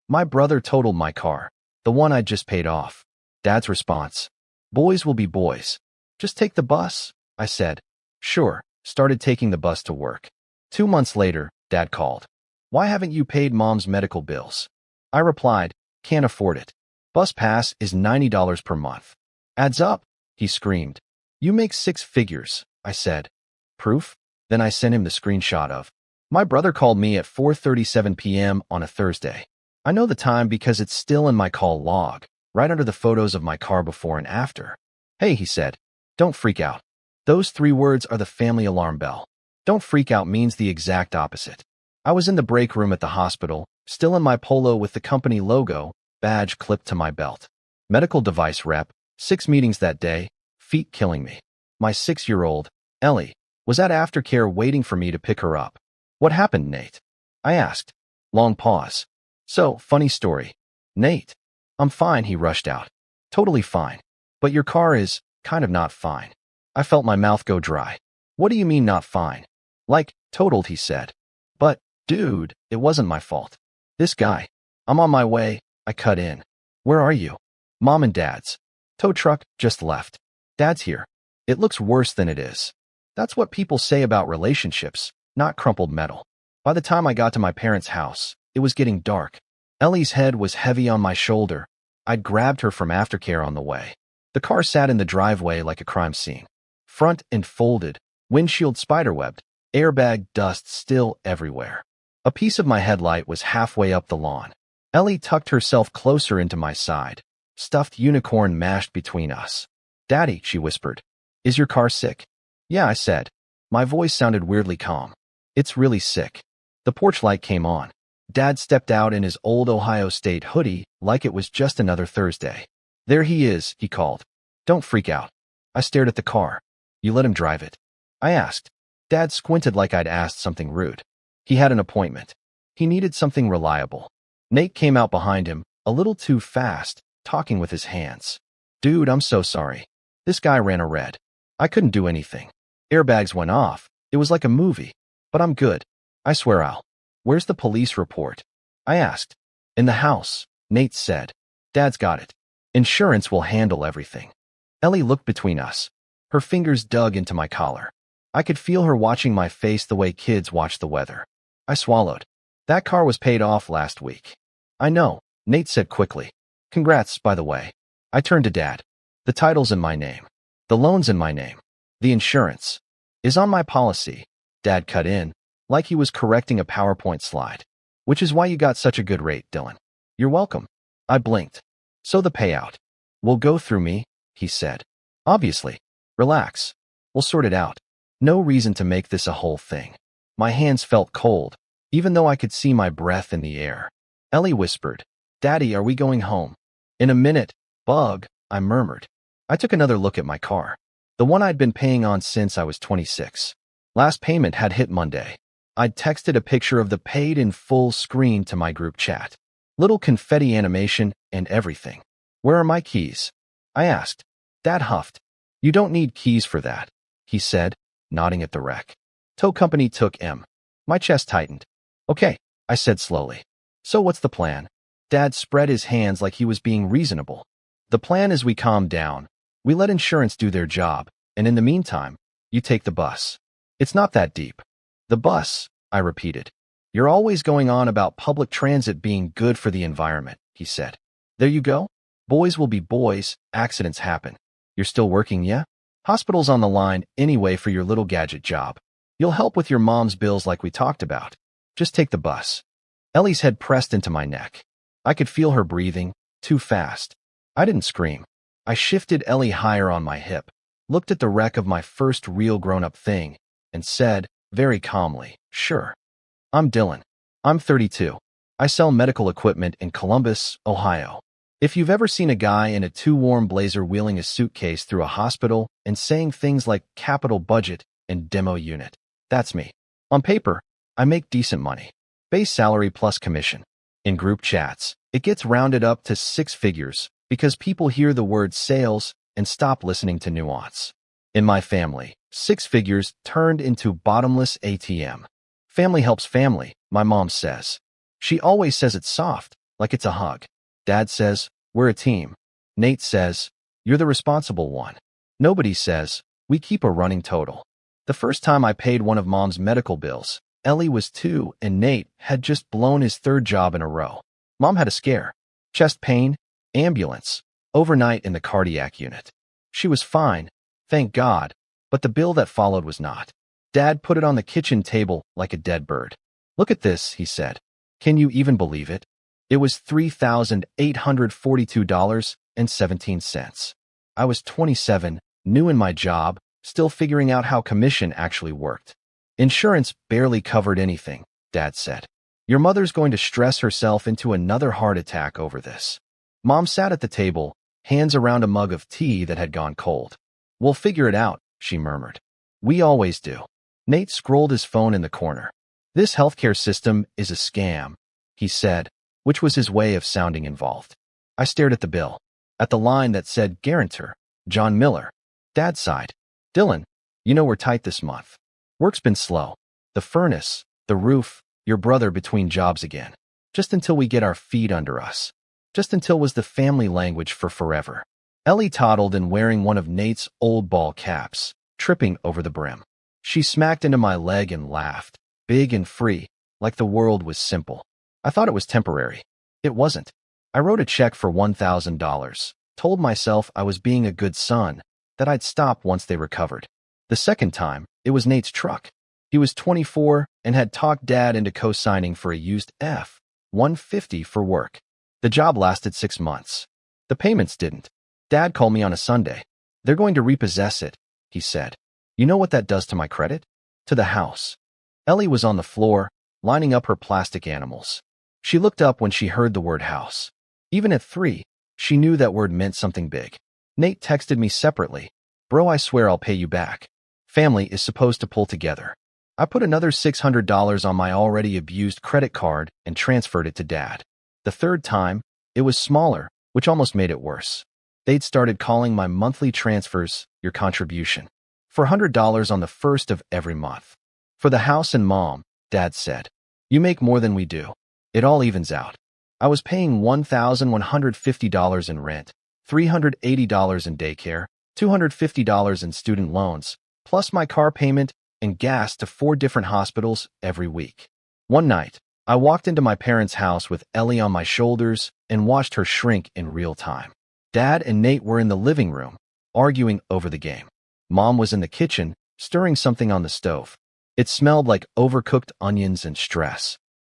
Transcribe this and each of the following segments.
My brother totaled my car, the one I'd just paid off. Dad's response: boys will be boys. Just take the bus, I said. Sure, started taking the bus to work. 2 months later, Dad called. Why haven't you paid Mom's medical bills? I replied, can't afford it. Bus pass is $90 per month. Adds up, he screamed. You make 6 figures, I said. Proof? Then I sent him the screenshot of. My brother called me at 4:37 p.m. on a Thursday. I know the time because it's still in my call log, right under the photos of my car before and after. Hey, he said, don't freak out. Those 3 words are the family alarm bell. Don't freak out means the exact opposite. I was in the break room at the hospital, still in my polo with the company logo, badge clipped to my belt. Medical device rep, 6 meetings that day, feet killing me. My 6-year-old, Ellie, was at aftercare waiting for me to pick her up. What happened, Nate? I asked. Long pause. So, funny story. Nate. I'm fine, he rushed out. Totally fine. But your car is kind of not fine. I felt my mouth go dry. What do you mean not fine? Like, totaled, he said. But, dude, it wasn't my fault. This guy. I'm on my way, I cut in. Where are you? Mom and Dad's. Tow truck just left. Dad's here. It looks worse than it is. That's what people say about relationships, not crumpled metal. By the time I got to my parents' house, it was getting dark. Ellie's head was heavy on my shoulder. I'd grabbed her from aftercare on the way. The car sat in the driveway like a crime scene. Front and folded, windshield spiderwebbed, airbag dust still everywhere. A piece of my headlight was halfway up the lawn. Ellie tucked herself closer into my side. Stuffed unicorn mashed between us. Daddy, she whispered. Is your car sick? Yeah, I said. My voice sounded weirdly calm. It's really sick. The porch light came on. Dad stepped out in his old Ohio State hoodie like it was just another Thursday. There he is, he called. Don't freak out. I stared at the car. You let him drive it? I asked. Dad squinted like I'd asked something rude. He had an appointment. He needed something reliable. Nate came out behind him, a little too fast, talking with his hands. Dude, I'm so sorry. This guy ran a red. I couldn't do anything. Airbags went off. It was like a movie. But I'm good. I swear I'll. Where's the police report? I asked. In the house, Nate said. Dad's got it. Insurance will handle everything. Ellie looked between us. Her fingers dug into my collar. I could feel her watching my face the way kids watch the weather. I swallowed. That car was paid off last week. I know, Nate said quickly. Congrats, by the way. I turned to Dad. The title's in my name. The loan's in my name. The insurance is on my policy. Dad cut in, like he was correcting a PowerPoint slide. Which is why you got such a good rate, Dylan. You're welcome. I blinked. So the payout will go through me, he said. Obviously. Relax. We'll sort it out. No reason to make this a whole thing. My hands felt cold, even though I could see my breath in the air. Ellie whispered, Daddy, are we going home? In a minute, bug, I murmured. I took another look at my car. The one I'd been paying on since I was 26. Last payment had hit Monday. I'd texted a picture of the paid in full screen to my group chat. Little confetti animation and everything. Where are my keys? I asked. Dad huffed. You don't need keys for that, he said, nodding at the wreck. Tow company took M. My chest tightened. Okay, I said slowly. So what's the plan? Dad spread his hands like he was being reasonable. The plan is we calm down. We let insurance do their job, and in the meantime, you take the bus. It's not that deep. The bus, I repeated. You're always going on about public transit being good for the environment, he said. There you go. Boys will be boys, accidents happen. You're still working, yeah? Hospital's on the line anyway for your little gadget job. You'll help with your mom's bills like we talked about. Just take the bus. Ellie's head pressed into my neck. I could feel her breathing, too fast. I didn't scream. I shifted Ellie higher on my hip, looked at the wreck of my first real grown-up thing, and said, very calmly, sure. I'm Dylan. I'm 32. I sell medical equipment in Columbus, Ohio. If you've ever seen a guy in a too-warm blazer wheeling a suitcase through a hospital and saying things like capital budget and demo unit, that's me. On paper, I make decent money. Base salary plus commission. In group chats, it gets rounded up to 6 figures because people hear the word sales and stop listening to nuance. In my family, 6 figures turned into bottomless ATM. Family helps family, my mom says. She always says it soft, like it's a hug. Dad says, we're a team. Nate says, you're the responsible one. Nobody says, we keep a running total. The first time I paid one of Mom's medical bills, Ellie was 2 and Nate had just blown his 3rd job in a row. Mom had a scare. Chest pain, ambulance, overnight in the cardiac unit. She was fine, thank God, but the bill that followed was not. Dad put it on the kitchen table like a dead bird. Look at this, he said. Can you even believe it? It was $3,842.17. I was 27, new in my job, still figuring out how commission actually worked. Insurance barely covered anything, Dad said. Your mother's going to stress herself into another heart attack over this. Mom sat at the table, hands around a mug of tea that had gone cold. We'll figure it out, she murmured. We always do. Nate scrolled his phone in the corner. This healthcare system is a scam, he said, which was his way of sounding involved. I stared at the bill, at the line that said guarantor, John Miller. Dad sighed. Dylan, you know we're tight this month. Work's been slow. The furnace, the roof, your brother between jobs again. Just until we get our feet under us. Just until was the family language for forever. Ellie toddled in wearing one of Nate's old ball caps, tripping over the brim. She smacked into my leg and laughed, big and free, like the world was simple. I thought it was temporary. It wasn't. I wrote a check for $1,000, told myself I was being a good son, that I'd stop once they recovered. The second time, it was Nate's truck. He was 24 and had talked Dad into co-signing for a used F-150 for work. The job lasted 6 months. The payments didn't. Dad called me on a Sunday. They're going to repossess it, he said. You know what that does to my credit? To the house. Ellie was on the floor, lining up her plastic animals. She looked up when she heard the word house. Even at 3, she knew that word meant something big. Nate texted me separately. Bro, I swear I'll pay you back. Family is supposed to pull together. I put another $600 on my already abused credit card and transferred it to Dad. The third time, it was smaller, which almost made it worse. They'd started calling my monthly transfers your contribution. For $100 on the first of every month. For the house and Mom, Dad said. You make more than we do. It all evens out. I was paying $1,150 in rent, $380 in daycare, $250 in student loans, plus my car payment and gas to 4 different hospitals every week. One night, I walked into my parents' house with Ellie on my shoulders and watched her shrink in real time. Dad and Nate were in the living room, arguing over the game. Mom was in the kitchen, stirring something on the stove. It smelled like overcooked onions and stress.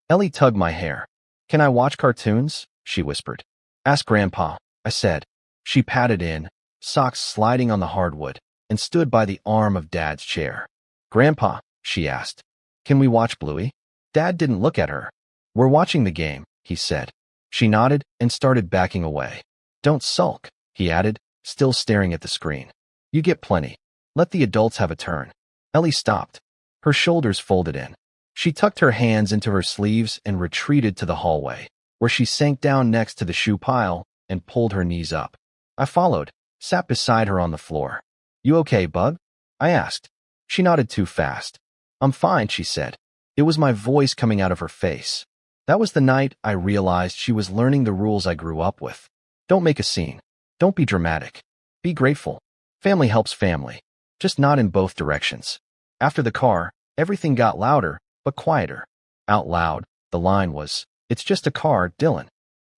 Ellie tugged my hair. Can I watch cartoons? She whispered. Ask Grandpa, I said. She patted in, socks sliding on the hardwood, and stood by the arm of Dad's chair. Grandpa, she asked, can we watch Bluey? Dad didn't look at her. We're watching the game, he said. She nodded and started backing away. Don't sulk, he added, still staring at the screen. You get plenty. Let the adults have a turn. Ellie stopped. Her shoulders folded in. She tucked her hands into her sleeves and retreated to the hallway, where she sank down next to the shoe pile and pulled her knees up. I followed, sat beside her on the floor. You okay, bub? I asked. She nodded too fast. I'm fine, she said. It was my voice coming out of her face. That was the night I realized she was learning the rules I grew up with. Don't make a scene. Don't be dramatic. Be grateful. Family helps family. Just not in both directions. After the car, everything got louder, but quieter. Out loud, the line was, it's just a car, Dylan.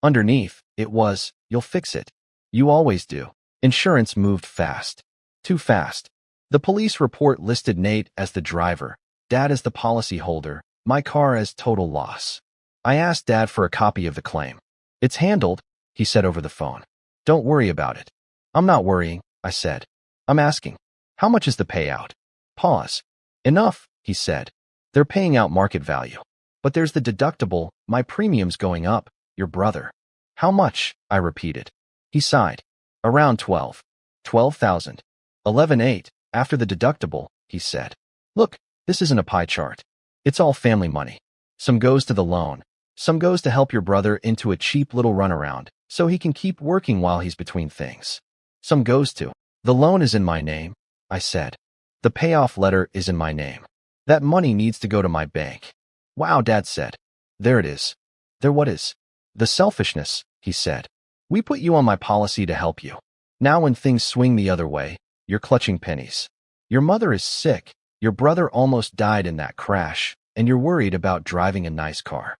Underneath, it was, you'll fix it. You always do. Insurance moved fast. Too fast. The police report listed Nate as the driver, Dad as the policyholder, my car as total loss. I asked Dad for a copy of the claim. It's handled, he said over the phone. Don't worry about it. I'm not worrying, I said. I'm asking. How much is the payout? Pause. Enough, he said. They're paying out market value. But there's the deductible, my premium's going up, your brother. How much? I repeated. He sighed. Around 12. 12,000. 11,800, after the deductible, he said. Look, this isn't a pie chart. It's all family money. Some goes to the loan. Some goes to help your brother into a cheap little runaround, so he can keep working while he's between things. Some goes to. The loan is in my name, I said. The payoff letter is in my name. That money needs to go to my bank. Wow, Dad said. There it is. There what is? The selfishness, he said. We put you on my policy to help you. Now when things swing the other way, you're clutching pennies. Your mother is sick, your brother almost died in that crash, and you're worried about driving a nice car.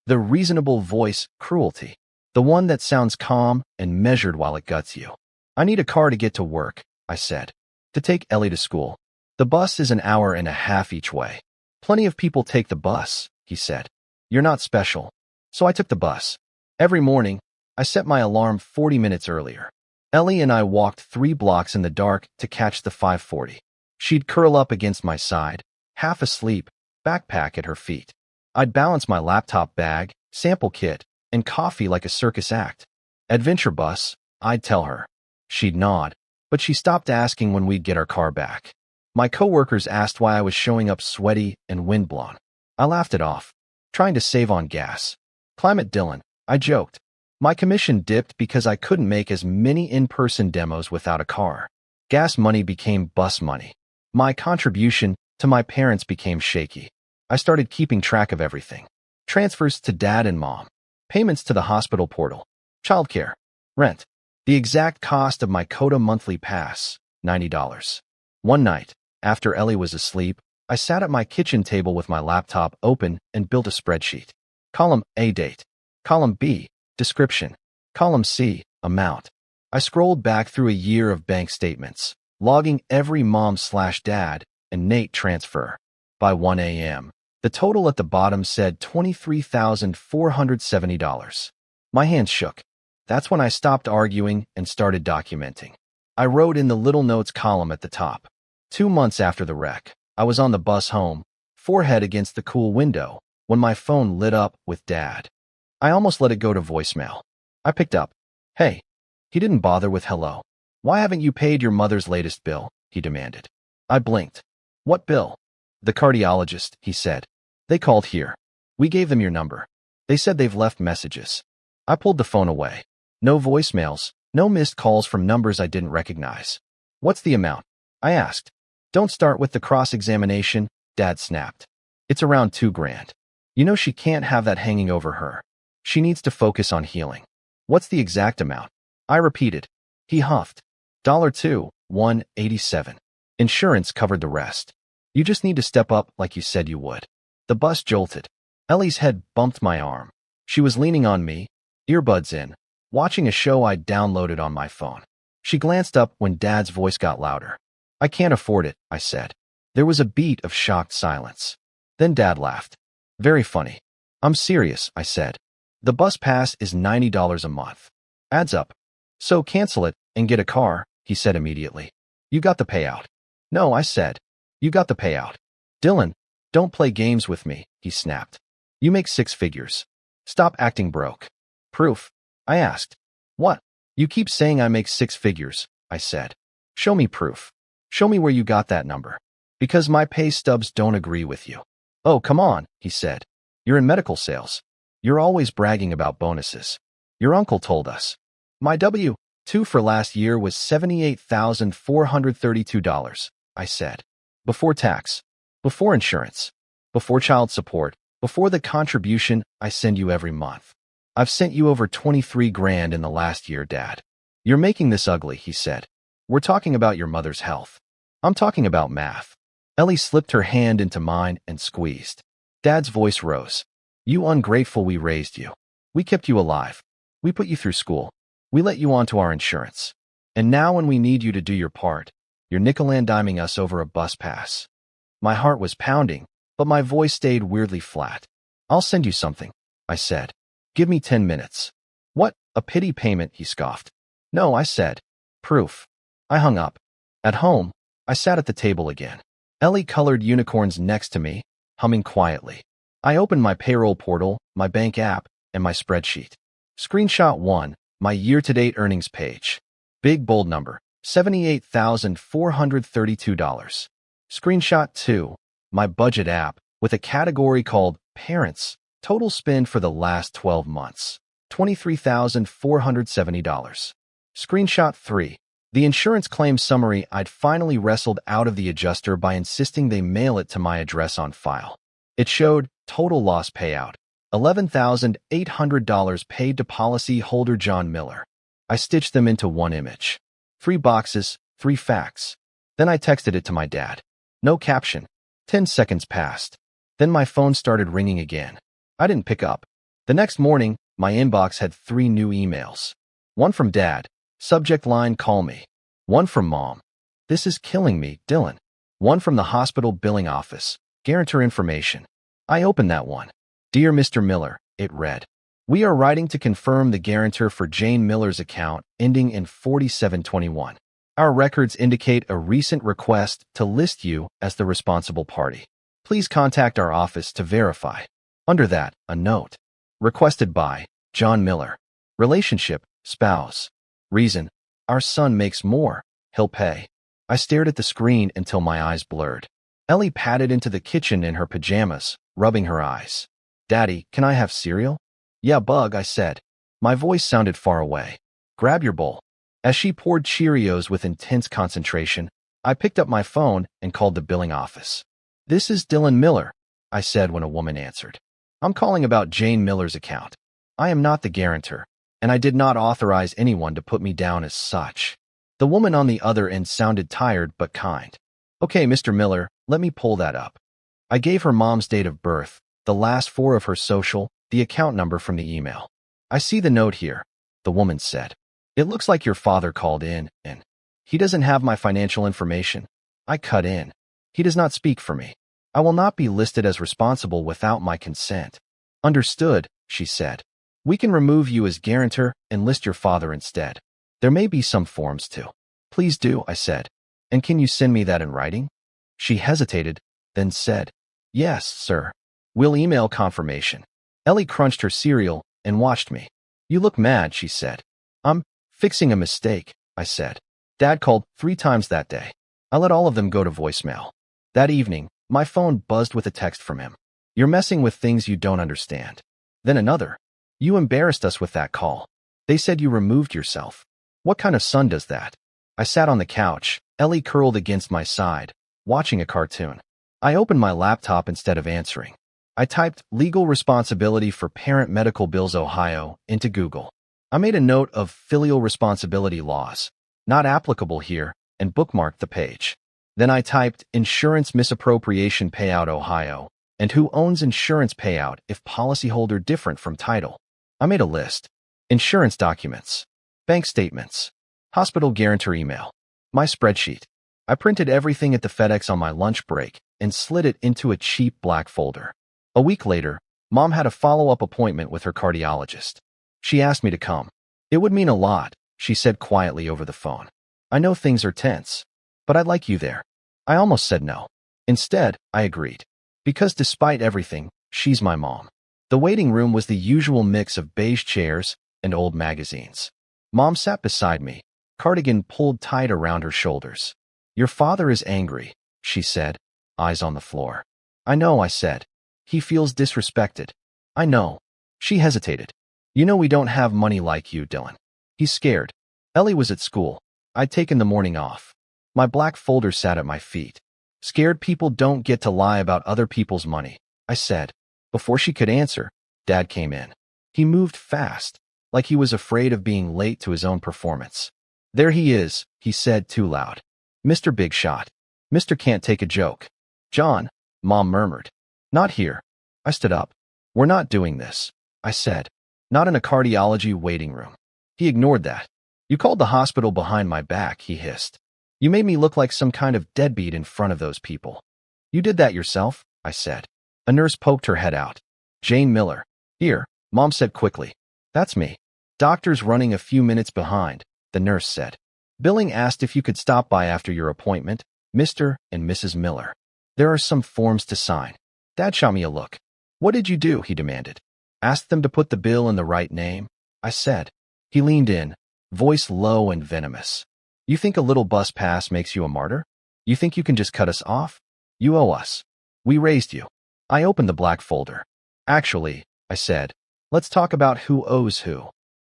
The reasonable voice cruelty. The one that sounds calm and measured while it guts you. I need a car to get to work, I said. To take Ellie to school. The bus is an hour and a half each way. Plenty of people take the bus, he said. You're not special. So I took the bus. Every morning, I set my alarm 40 minutes earlier. Ellie and I walked 3 blocks in the dark to catch the 5:40. She'd curl up against my side, half asleep, backpack at her feet. I'd balance my laptop bag, sample kit, and coffee like a circus act. Adventure bus, I'd tell her. She'd nod, but she stopped asking when we'd get our car back. My coworkers asked why I was showing up sweaty and windblown. I laughed it off, trying to save on gas. Climate Dylan, I joked. My commission dipped because I couldn't make as many in-person demos without a car. Gas money became bus money. My contribution to my parents became shaky. I started keeping track of everything. Transfers to dad and mom. Payments to the hospital portal. Childcare. Rent. The exact cost of my Coda monthly pass, $90. One night, after Ellie was asleep, I sat at my kitchen table with my laptop open and built a spreadsheet. Column A, date. Column B, description. Column C, amount. I scrolled back through a year of bank statements, logging every mom/dad and Nate transfer. By 1 a.m., the total at the bottom said $23,470. My hands shook. That's when I stopped arguing and started documenting. I wrote in the little notes column at the top. 2 months after the wreck, I was on the bus home, forehead against the cool window, when my phone lit up with Dad. I almost let it go to voicemail. I picked up. Hey. He didn't bother with hello. Why haven't you paid your mother's latest bill? He demanded. I blinked. What bill? The cardiologist, he said. They called here. We gave them your number. They said they've left messages. I pulled the phone away. No voicemails, no missed calls from numbers I didn't recognize. What's the amount? I asked. Don't start with the cross-examination, Dad snapped. It's around $2,000. You know she can't have that hanging over her. She needs to focus on healing. What's the exact amount? I repeated. He huffed. $187. Insurance covered the rest. You just need to step up like you said you would. The bus jolted. Ellie's head bumped my arm. She was leaning on me, earbuds in, watching a show I'd downloaded on my phone. She glanced up when Dad's voice got louder. I can't afford it, I said. There was a beat of shocked silence. Then Dad laughed. Very funny. I'm serious, I said. The bus pass is $90 a month. Adds up. So cancel it and get a car, he said immediately. You got the payout. No, I said. You got the payout. Dylan, don't play games with me, he snapped. You make 6 figures. Stop acting broke. Proof? I asked. What? You keep saying I make 6 figures, I said. Show me proof. Show me where you got that number. Because my pay stubs don't agree with you. Oh, come on, he said. You're in medical sales. You're always bragging about bonuses. Your uncle told us. My W-2 for last year was $78,432, I said. Before tax. Before insurance. Before child support. Before the contribution I send you every month. I've sent you over $23,000 in the last year, Dad. You're making this ugly, he said. We're talking about your mother's health. I'm talking about math. Ellie slipped her hand into mine and squeezed. Dad's voice rose. You ungrateful, we raised you. We kept you alive. We put you through school. We let you onto our insurance. And now when we need you to do your part, you're nickel-and-diming us over a bus pass. My heart was pounding, but my voice stayed weirdly flat. I'll send you something, I said. Give me 10 minutes. What, a pity payment, he scoffed. No, I said. Proof. I hung up. At home, I sat at the table again. Ellie colored unicorns next to me, humming quietly. I opened my payroll portal, my bank app, and my spreadsheet. Screenshot 1, my year-to-date earnings page. Big bold number, $78,432. Screenshot 2, my budget app, with a category called Parents. Total spend for the last 12 months, $23,470. Screenshot 3, the insurance claim summary I'd finally wrestled out of the adjuster by insisting they mail it to my address on file. It showed total loss payout, $11,800 paid to policy holder John Miller. I stitched them into one image. 3 boxes, 3 facts. Then I texted it to my dad. No caption. 10 seconds passed. Then my phone started ringing again. I didn't pick up. The next morning, my inbox had 3 new emails. One from Dad. Subject line, call me. One from Mom. This is killing me, Dylan. One from the hospital billing office. Guarantor information. I opened that one. Dear Mr. Miller, it read. We are writing to confirm the guarantor for Jane Miller's account ending in 4721. Our records indicate a recent request to list you as the responsible party. Please contact our office to verify. Under that, a note. Requested by John Miller. Relationship, spouse. Reason, our son makes more. He'll pay. I stared at the screen until my eyes blurred. Ellie padded into the kitchen in her pajamas, rubbing her eyes. Daddy, can I have cereal? Yeah, Bug, I said. My voice sounded far away. Grab your bowl. As she poured Cheerios with intense concentration, I picked up my phone and called the billing office. This is Dylan Miller, I said when a woman answered. I'm calling about Jane Miller's account. I am not the guarantor, and I did not authorize anyone to put me down as such. The woman on the other end sounded tired but kind. Okay, Mr. Miller, let me pull that up. I gave her mom's date of birth, the last 4 of her social, the account number from the email. I see the note here, the woman said. It looks like your father called in, and he doesn't have my financial information. I cut in. He does not speak for me. I will not be listed as responsible without my consent. Understood, she said. We can remove you as guarantor and list your father instead. There may be some forms too. Please do, I said. And can you send me that in writing? She hesitated, then said, Yes, sir. We'll email confirmation. Ellie crunched her cereal and watched me. You look mad, she said. I'm fixing a mistake, I said. Dad called 3 times that day. I let all of them go to voicemail. That evening, my phone buzzed with a text from him. You're messing with things you don't understand. Then another. You embarrassed us with that call. They said you removed yourself. What kind of son does that? I sat on the couch, Ellie curled against my side, watching a cartoon. I opened my laptop instead of answering. I typed legal responsibility for parent medical bills Ohio into Google. I made a note of filial responsibility laws, not applicable here, and bookmarked the page. Then I typed insurance misappropriation payout Ohio, and who owns insurance payout if policyholder different from title. I made a list. Insurance documents, bank statements, hospital guarantor email, my spreadsheet. I printed everything at the FedEx on my lunch break and slid it into a cheap black folder. A week later, Mom had a follow-up appointment with her cardiologist. She asked me to come. It would mean a lot, she said quietly over the phone. I know things are tense, but I'd like you there. I almost said no. Instead, I agreed. Because despite everything, she's my mom. The waiting room was the usual mix of beige chairs and old magazines. Mom sat beside me, cardigan pulled tight around her shoulders. Your father is angry, she said, eyes on the floor. I know, I said. He feels disrespected. I know. She hesitated. You know we don't have money like you, Dylan. He's scared. Ellie was at school. I'd taken the morning off. My black folder sat at my feet. Scared people don't get to lie about other people's money, I said. Before she could answer, Dad came in. He moved fast, like he was afraid of being late to his own performance. There he is, he said too loud. Mr. Big Shot. Mr. Can't Take a Joke. John, Mom murmured. Not here. I stood up. We're not doing this, I said. Not in a cardiology waiting room. He ignored that. You called the hospital behind my back, he hissed. You made me look like some kind of deadbeat in front of those people. You did that yourself, I said. A nurse poked her head out. Jane Miller. Here, Mom said quickly. That's me. Doctor's running a few minutes behind, the nurse said. Billing asked if you could stop by after your appointment, Mr. and Mrs. Miller. There are some forms to sign. Dad shot me a look. What did you do? He demanded. Asked them to put the bill in the right name, I said. He leaned in, voice low and venomous. You think a little bus pass makes you a martyr? You think you can just cut us off? You owe us. We raised you. I opened the black folder. Actually, I said, let's talk about who owes who.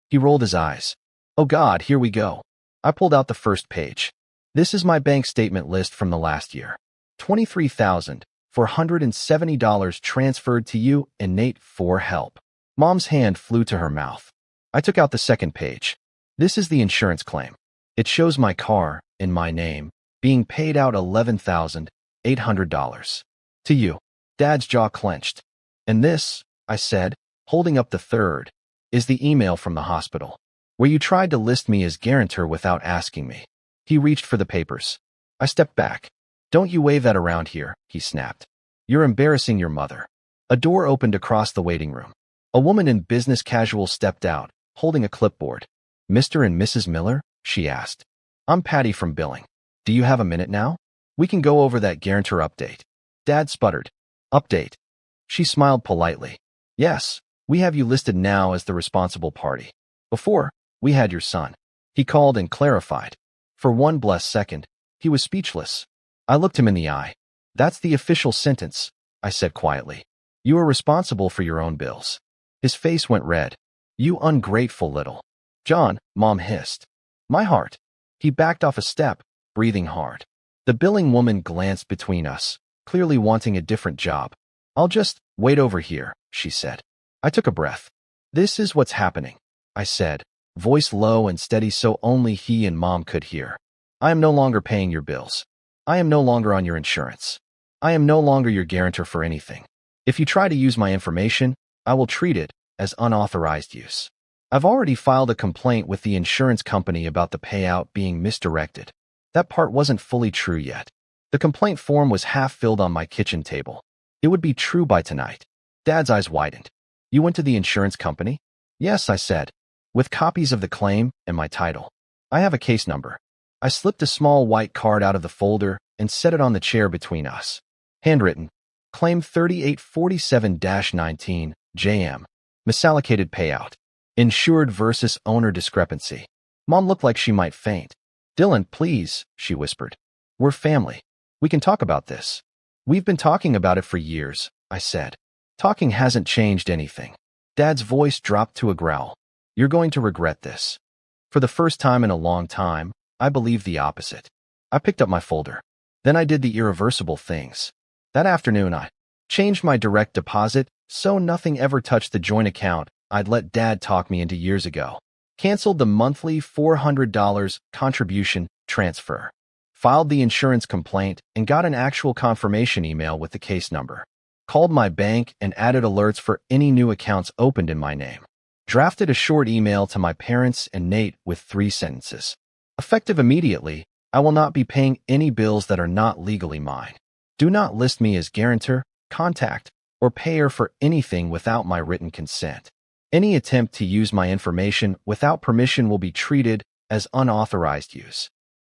He rolled his eyes. Oh God, here we go. I pulled out the first page. This is my bank statement list from the last year. $23,000, $470 transferred to you and Nate for help. Mom's hand flew to her mouth. I took out the second page. This is the insurance claim. It shows my car, in my name, being paid out $11,800. To you. Dad's jaw clenched. And this, I said, holding up the third, is the email from the hospital, where you tried to list me as guarantor without asking me. He reached for the papers. I stepped back. Don't you wave that around here, he snapped. You're embarrassing your mother. A door opened across the waiting room. A woman in business casual stepped out, holding a clipboard. Mr. and Mrs. Miller? She asked. I'm Patty from billing. Do you have a minute now? We can go over that guarantor update. Dad sputtered. Update. She smiled politely. Yes, we have you listed now as the responsible party. Before, we had your son. He called and clarified. For one blessed second, he was speechless. I looked him in the eye. That's the official sentence, I said quietly. You are responsible for your own bills. His face went red. You ungrateful little. John, Mom hissed. My heart. He backed off a step, breathing hard. The billing woman glanced between us, clearly wanting a different job. I'll just wait over here, she said. I took a breath. This is what's happening, I said, voice low and steady so only he and Mom could hear. I am no longer paying your bills. I am no longer on your insurance. I am no longer your guarantor for anything. If you try to use my information, I will treat it as unauthorized use. I've already filed a complaint with the insurance company about the payout being misdirected. That part wasn't fully true yet. The complaint form was half filled on my kitchen table. It would be true by tonight. Dad's eyes widened. You went to the insurance company? Yes, I said, with copies of the claim and my title. I have a case number. I slipped a small white card out of the folder and set it on the chair between us. Handwritten. Claim 3847-19, JM. Misallocated payout. Insured versus owner discrepancy. Mom looked like she might faint. Dylan, please, she whispered. We're family. We can talk about this. We've been talking about it for years, I said. Talking hasn't changed anything. Dad's voice dropped to a growl. You're going to regret this. For the first time in a long time, I believe the opposite. I picked up my folder. Then I did the irreversible things. That afternoon I changed my direct deposit so nothing ever touched the joint account I'd let Dad talk me into years ago. Canceled the monthly $400 contribution transfer. Filed the insurance complaint and got an actual confirmation email with the case number. Called my bank and added alerts for any new accounts opened in my name. Drafted a short email to my parents and Nate with 3 sentences. Effective immediately, I will not be paying any bills that are not legally mine. Do not list me as guarantor, contact, or payer for anything without my written consent. Any attempt to use my information without permission will be treated as unauthorized use.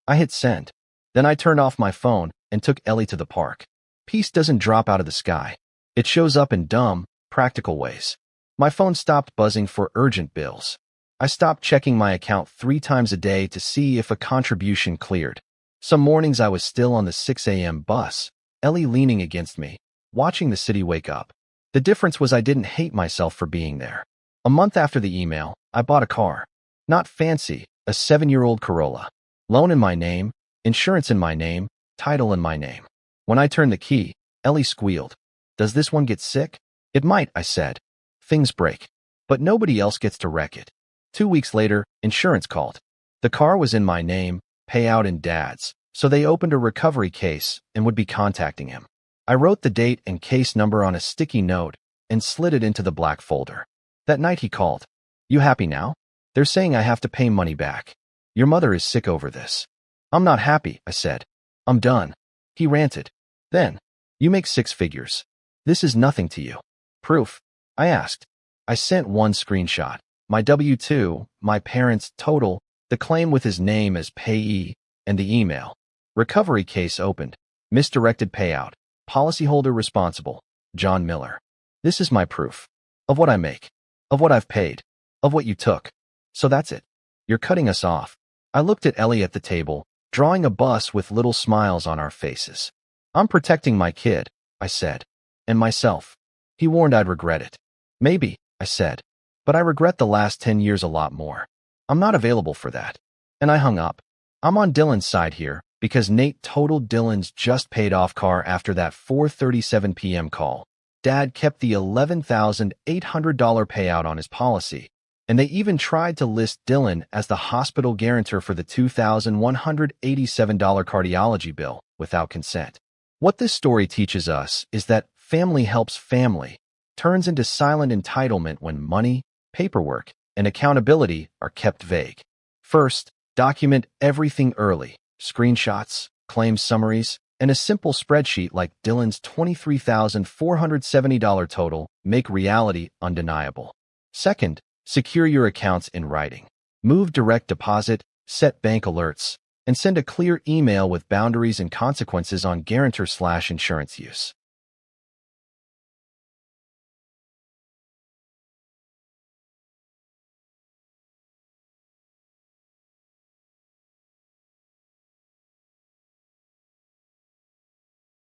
I hit send. Then I turned off my phone and took Ellie to the park. Peace doesn't drop out of the sky. It shows up in dumb, practical ways. My phone stopped buzzing for urgent bills. I stopped checking my account 3 times a day to see if a contribution cleared. Some mornings I was still on the 6 a.m. bus, Ellie leaning against me, watching the city wake up. The difference was I didn't hate myself for being there. A month after the email, I bought a car. Not fancy, a 7-year-old Corolla. Loan in my name, insurance in my name, title in my name. When I turned the key, Ellie squealed. Does this one get sick? It might, I said. Things break. But nobody else gets to wreck it. 2 weeks later, insurance called. The car was in my name, payout in Dad's, so they opened a recovery case and would be contacting him. I wrote the date and case number on a sticky note and slid it into the black folder. That night he called. You happy now? They're saying I have to pay money back. Your mother is sick over this. I'm not happy, I said. I'm done. He ranted. Then, you make 6 figures. This is nothing to you. Proof? I asked. I sent one screenshot. My W-2, my parents' total, the claim with his name as payee, and the email. Recovery case opened. Misdirected payout. Policyholder responsible. John Miller. This is my proof. Of what I make. Of what I've paid. Of what you took. So that's it. You're cutting us off. I looked at Ellie at the table, drawing a bus with little smiles on our faces. I'm protecting my kid, I said. And myself. He warned I'd regret it. Maybe, I said. But I regret the last 10 years a lot more. I'm not available for that. And I hung up. I'm on Dylan's side here, because Nate totaled Dylan's just paid off car after that 4:37 p.m. call. Dad kept the $11,800 payout on his policy, and they even tried to list Dylan as the hospital guarantor for the $2,187 cardiology bill without consent. What this story teaches us is that family helps family turns into silent entitlement when money, paperwork, and accountability are kept vague. First, document everything early. Screenshots, claim summaries, and a simple spreadsheet like Dylan's $23,470 total make reality undeniable. Second, secure your accounts in writing. Move direct deposit, set bank alerts, and send a clear email with boundaries and consequences on guarantor/insurance use.